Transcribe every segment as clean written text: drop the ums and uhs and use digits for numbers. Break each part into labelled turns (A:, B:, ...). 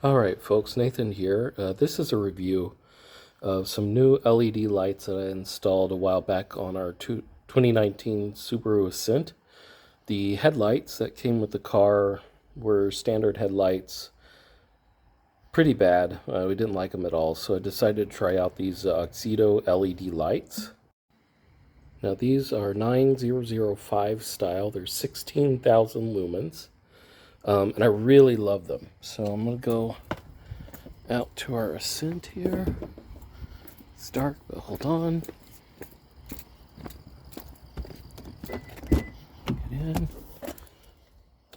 A: Alright folks, Nathan here. This is a review of some new LED lights that I installed a while back on our 2019 Subaru Ascent. The headlights that came with the car were standard headlights, pretty bad. We didn't like them at all, so I decided to try out these Auxito LED lights. Now these are 9005 style, they're 16,000 lumens. And I really love them. So I'm going to go out to our Ascent here. It's dark, but hold on. Get in.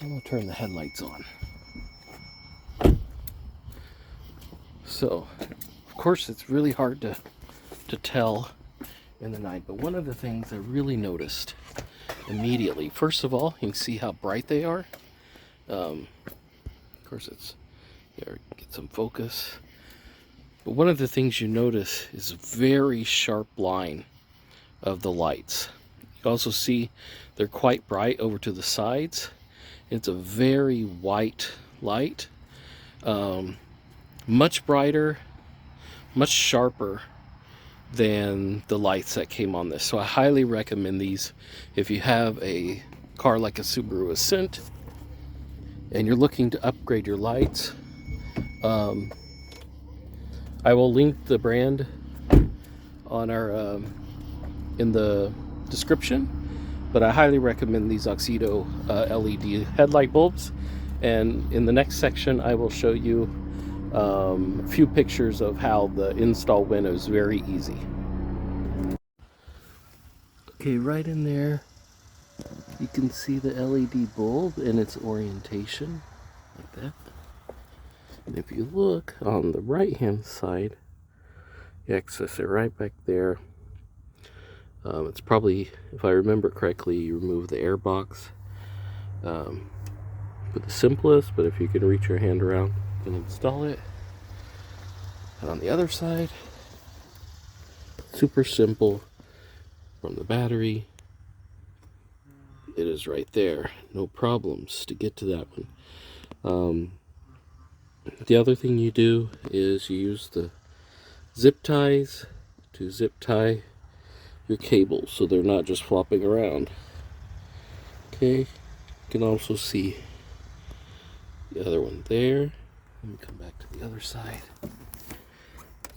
A: I'm going to turn the headlights on. So, of course, it's really hard to tell in the night. But one of the things I really noticed immediately, first of all, you can see how bright they are. Of course, it's there. Get some focus. But one of the things you notice is a very sharp line of the lights. You also see they're quite bright over to the sides. It's a very white light, much brighter, much sharper than the lights that came on this. So I highly recommend these if you have a car like a Subaru Ascent and you're looking to upgrade your lights. I will link the brand on our in the description, but I highly recommend these Auxito LED headlight bulbs. And in the next section, I will show you a few pictures of how the install went. It was very easy. Okay, right in there, you can see the LED bulb and its orientation, like that. And if you look on the right hand side, you access it right back there. It's probably, if I remember correctly, you remove the air box with the simplest, but if you can reach your hand around, you can install it. And on the other side, super simple, from the battery, it is right there. No problems to get to that one. The other thing you do is you use the zip ties to zip tie your cables so they're not just flopping around. Okay, you can also see the other one there. Let me come back to the other side,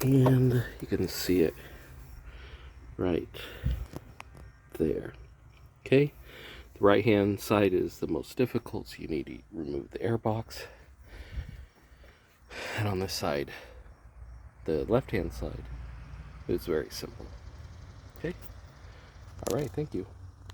A: and you can see it right there. Okay, the right hand side is the most difficult, so you need to remove the air box. And on this side, the left hand side, it's very simple. Okay, all right, thank you.